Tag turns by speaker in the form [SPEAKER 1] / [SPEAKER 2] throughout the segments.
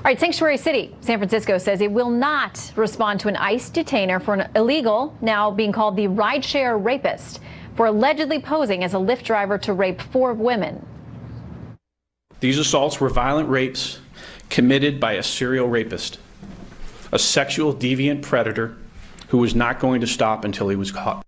[SPEAKER 1] All right, Sanctuary City, San Francisco says it will not respond to an ICE detainer for an illegal, now being called the rideshare rapist, for allegedly posing as a Lyft driver to rape 4 women.
[SPEAKER 2] These assaults were violent rapes committed by a serial rapist, a sexual deviant predator who was not going to stop until he was caught.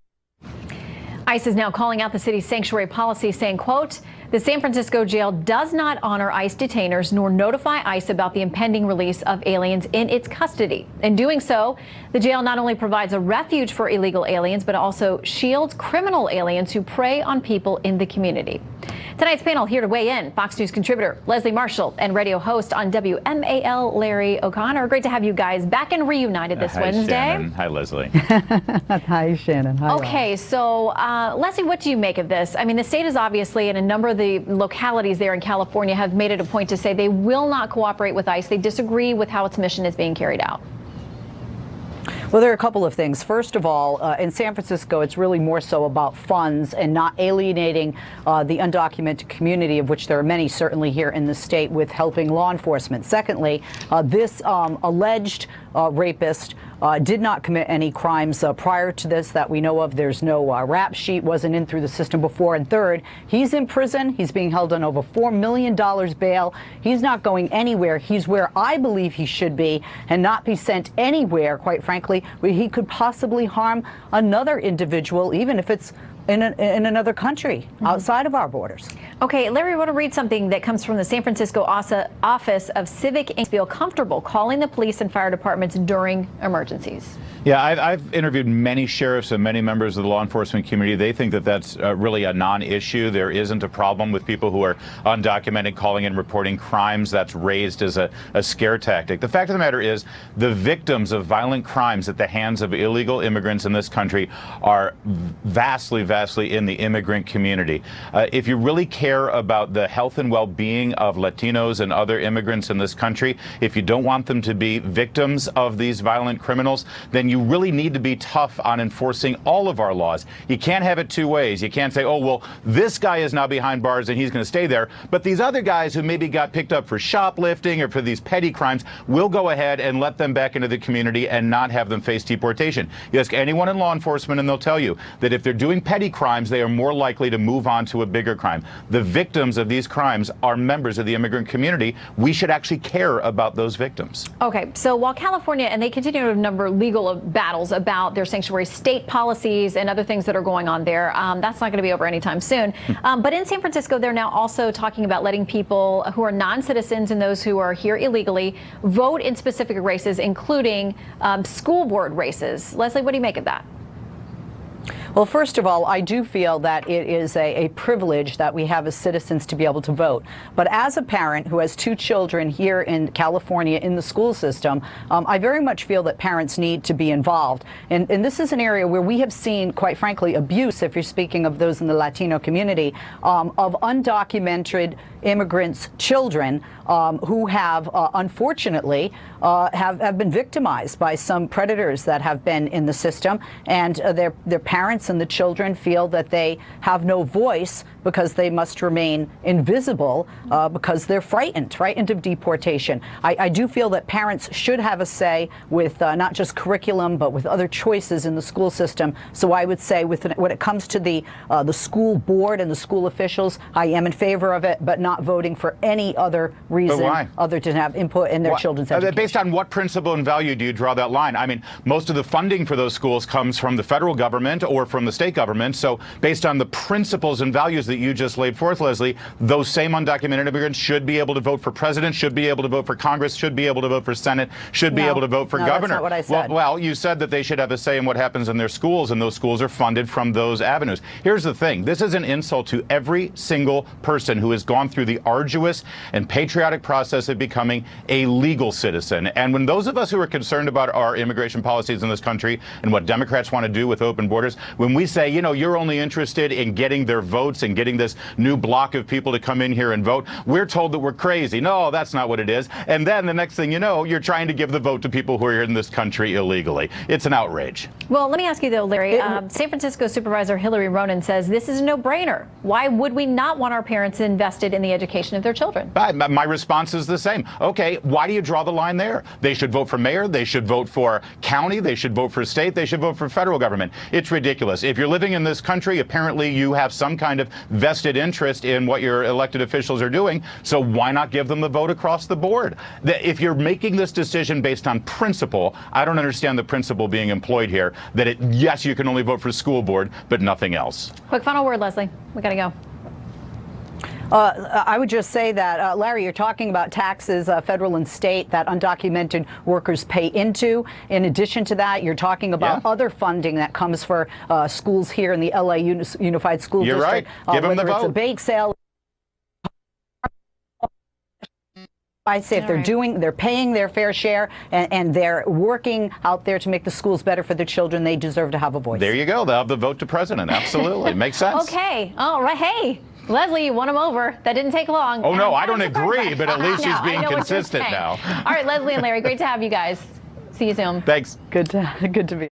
[SPEAKER 1] ICE is now calling out the city's sanctuary policy, saying, quote, the San Francisco jail does not honor ICE detainers nor notify ICE about the impending release of aliens in its custody. In doing so, the jail not only provides a refuge for illegal aliens, but also shields criminal aliens who prey on people in the community. Tonight's panel here to weigh in, Fox News contributor Leslie Marshall and radio host on WMAL, Larry O'Connor. Great to have you guys back and reunited this Wednesday.
[SPEAKER 3] Shannon. Hi, Leslie.
[SPEAKER 4] Hi, Shannon. Hi.
[SPEAKER 1] Okay, so Leslie, what do you make of this? I mean, the state is obviously, and a number of the localities there in California have made it a point to say they will not cooperate with ICE. They disagree with how its mission is being carried out.
[SPEAKER 4] Well, there are a couple of things. First of all, in San Francisco, it's really more so about funds and not alienating the undocumented community, of which there are many certainly here in the state, with helping law enforcement. Secondly, this alleged rapist did not commit any crimes prior to this that we know of. There's no rap sheet, wasn't in through the system before. And third, he's in prison. He's being held on over $4 million bail. He's not going anywhere. He's where I believe he should be and not be sent anywhere, quite frankly, where he could possibly harm another individual, even if it's in another country outside of our borders.
[SPEAKER 1] Okay, Larry, I want to read something that comes from the San Francisco Office of Civic and feel comfortable calling the police and fire departments during emergencies.
[SPEAKER 3] Yeah, I've interviewed many sheriffs and many members of the law enforcement community. They think that that's really a non-issue. There isn't a problem with people who are undocumented calling and reporting crimes. That's raised as a scare tactic. The fact of the matter is the victims of violent crimes at the hands of illegal immigrants in this country are vastly in the immigrant community. If you really care about the health and well-being of Latinos and other immigrants in this country, if you don't want them to be victims of these violent criminals, then you really need to be tough on enforcing all of our laws. You can't have it two ways. You can't say, oh, well, this guy is now behind bars and he's going to stay there, but these other guys who maybe got picked up for shoplifting or for these petty crimes, we'll go ahead and let them back into the community and not have them face deportation. You ask anyone in law enforcement and they'll tell you that if they're doing petty crimes, they are more likely to move on to a bigger crime. The victims of these crimes are members of the immigrant community. We should actually care about those victims.
[SPEAKER 1] Okay, so while California, and they continue to have a number of legal battles about their sanctuary state policies and other things that are going on there, that's not going to be over anytime soon. But in San Francisco, they're now also talking about letting people who are non-citizens and those who are here illegally vote in specific races, including school board races. Leslie, what do you make of that?
[SPEAKER 4] Well, first of all, I do feel that it is a privilege that we have as citizens to be able to vote. But as a parent who has 2 children here in California in the school system, I very much feel that parents need to be involved. And this is an area where we have seen, quite frankly, abuse, if you're speaking of those in the Latino community, of undocumented immigrants' children who have, unfortunately, have been victimized by some predators that have been in the system, and their parents and the children feel that they have no voice because they must remain invisible because they're frightened of deportation. I do feel that parents should have a say with not just curriculum, but with other choices in the school system. So I would say when it comes to the school board and the school officials, I am in favor of it, but not voting for any other reason other than have input in their children's education.
[SPEAKER 3] Based on what principle and value do you draw that line? I mean, most of the funding for those schools comes from the federal government or from the state government. So based on the principles and values that you just laid forth, Leslie, those same undocumented immigrants should be able to vote for president, should be able to vote for Congress, should be able to vote for Senate, should be able to vote for governor.
[SPEAKER 4] That's not what I said.
[SPEAKER 3] Well, you said that they should have a say in what happens in their schools, and those schools are funded from those avenues. Here's the thing. This is an insult to every single person who has gone through the arduous and patriotic process of becoming a legal citizen. And when those of us who are concerned about our immigration policies in this country and what Democrats want to do with open borders, when we say, you know, you're only interested in getting their votes and getting this new block of people to come in here and vote, we're told that we're crazy. No, that's not what it is. And then the next thing you know, you're trying to give the vote to people who are here in this country illegally. It's an outrage.
[SPEAKER 1] Well, let me ask you, though, Larry. San Francisco Supervisor Hillary Ronen says this is a no-brainer. Why would we not want our parents invested in the education of their children?
[SPEAKER 3] My response is the same. Okay, why do you draw the line there? They should vote for mayor. They should vote for county. They should vote for state. They should vote for federal government. It's ridiculous. If you're living in this country, apparently you have some kind of vested interest in what your elected officials are doing. So why not give them the vote across the board? If you're making this decision based on principle, I don't understand the principle being employed here that yes, you can only vote for school board, but nothing else.
[SPEAKER 1] Quick final word, Leslie. We got to go.
[SPEAKER 4] I would just say that, Larry, you're talking about taxes, federal and state, that undocumented workers pay into. In addition to that, you're talking about other funding that comes for schools here in the LA Unified School
[SPEAKER 3] You're
[SPEAKER 4] District.
[SPEAKER 3] right. Give them the
[SPEAKER 4] whether it's a
[SPEAKER 3] vote.
[SPEAKER 4] bake sale. I say if they're paying their fair share and they're working out there to make the schools better for their children, they deserve to have a voice.
[SPEAKER 3] There you go. They'll have the vote to president. Absolutely. Makes sense.
[SPEAKER 1] Okay. All right. Hey, Leslie, you won him over. That didn't take long.
[SPEAKER 3] Oh, no, I don't agree, but at least she's being consistent now.
[SPEAKER 1] All right, Leslie and Larry, great to have you guys. See you soon.
[SPEAKER 3] Thanks.
[SPEAKER 4] Good to be.